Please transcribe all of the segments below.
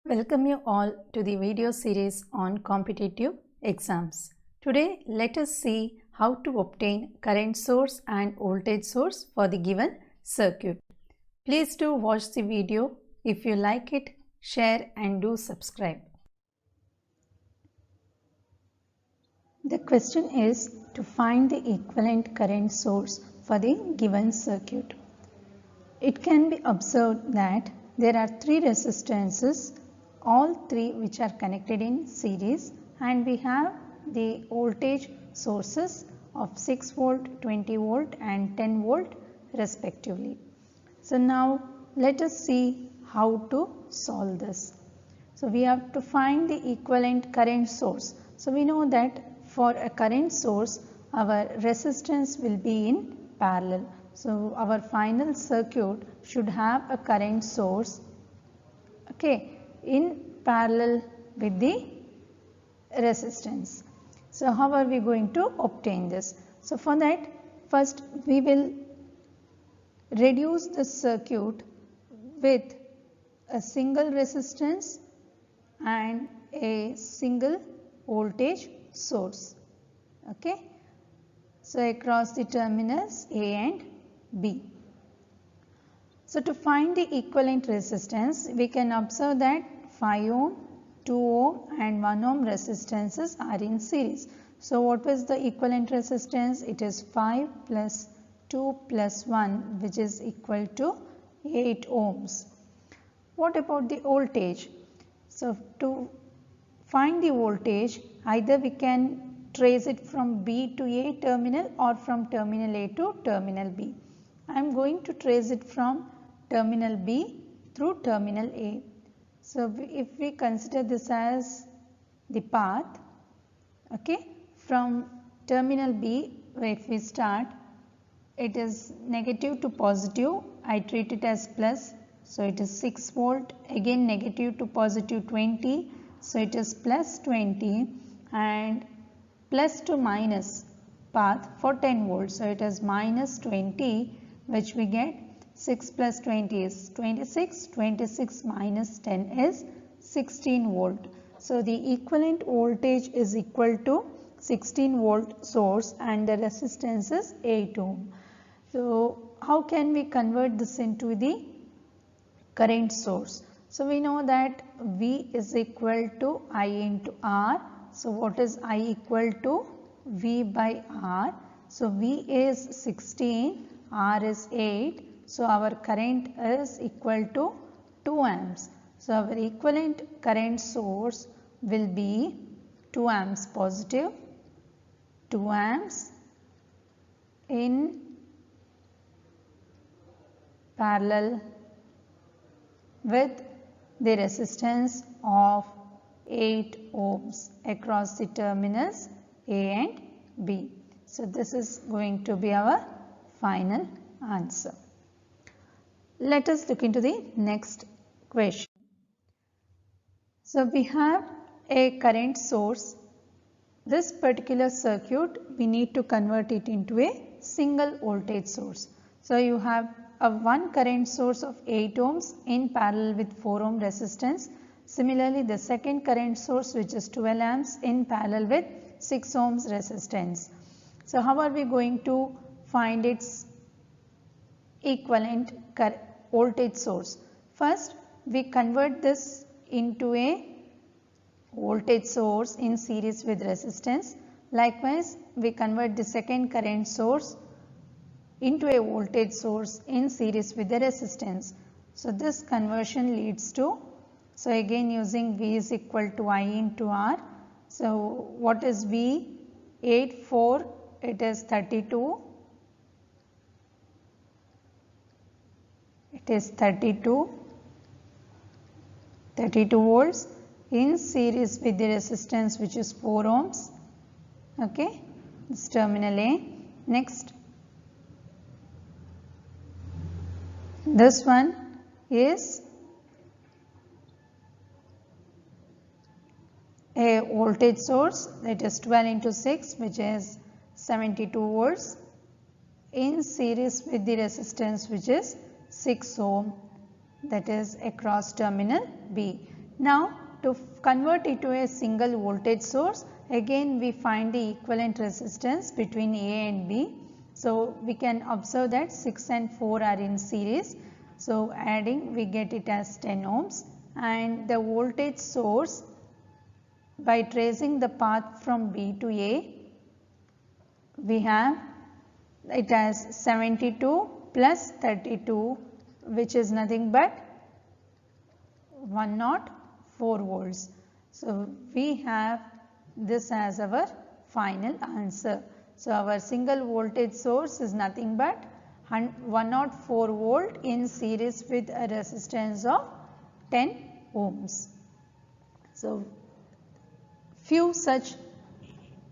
Welcome you all to the video series on competitive exams. Today let us see how to obtain current source and voltage source for the given circuit. Please do watch the video. If you like it, share and do subscribe. The question is to find the equivalent current source for the given circuit. It can be observed that there are three resistances, all three which are connected in series, and we have the voltage sources of 6 volt, 20 volt and 10 volt respectively. So now let us see how to solve this. So we have to find the equivalent current source. So we know that for a current source our resistance will be in parallel. So our final circuit should have a current source in parallel with the resistance. So how are we going to obtain this? So for that, first we will reduce the circuit with a single resistance and a single voltage source. So across the terminals A and B. So to find the equivalent resistance, we can observe that 5 ohm, 2 ohm and 1 ohm resistances are in series. So what was the equivalent resistance? It is 5 plus 2 plus 1, which is equal to 8 ohms. What about the voltage? So to find the voltage, either we can trace it from B to A terminal or from terminal A to terminal B. I am going to trace it from terminal B through terminal A. So if we consider this as the path, from terminal B, if we start, it is negative to positive, I treat it as plus, so it is 6 volt, again negative to positive 20, so it is plus 20, and plus to minus path for 10 volts, so it is minus 20, which we get 6 plus 20 is 26, 26 minus 10 is 16 volt. So the equivalent voltage is equal to 16 volt source and the resistance is 8 ohm. So how can we convert this into the current source? So we know that V is equal to I into R. So what is I equal to? V by R. So V is 16, R is 8. So our current is equal to 2 amps. So our equivalent current source will be 2 amps positive, 2 amps in parallel with the resistance of 8 ohms across the terminals A and B. So this is going to be our final answer. Let us look into the next question. So we have a current source. This particular circuit, we need to convert it into a single voltage source. So you have a one current source of 8 ohms in parallel with 4 ohm resistance. Similarly, the second current source, which is 12 amps in parallel with 6 ohms resistance. So how are we going to find its equivalent voltage source? First, we convert this into a voltage source in series with resistance. Likewise, we convert the second current source into a voltage source in series with the resistance. So this conversion leads to, so again using V is equal to I into R. So what is V? 8, 4, it is 32. It is 32 volts in series with the resistance, which is 4 ohms. This terminal A. Next, this one is a voltage source, that is 12 into 6, which is 72 volts in series with the resistance which is 6 ohm, that is across terminal B. Now to convert it to a single voltage source, again we find the equivalent resistance between A and B. So we can observe that 6 and 4 are in series. So adding we get it as 10 ohms, and the voltage source, by tracing the path from B to A, we have it as 72 plus 32, which is nothing but 104 volts. So we have this as our final answer. So our single voltage source is nothing but 104 volt in series with a resistance of 10 ohms. So few such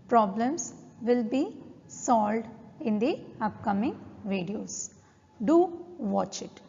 problems will be solved in the upcoming videos. Do watch it.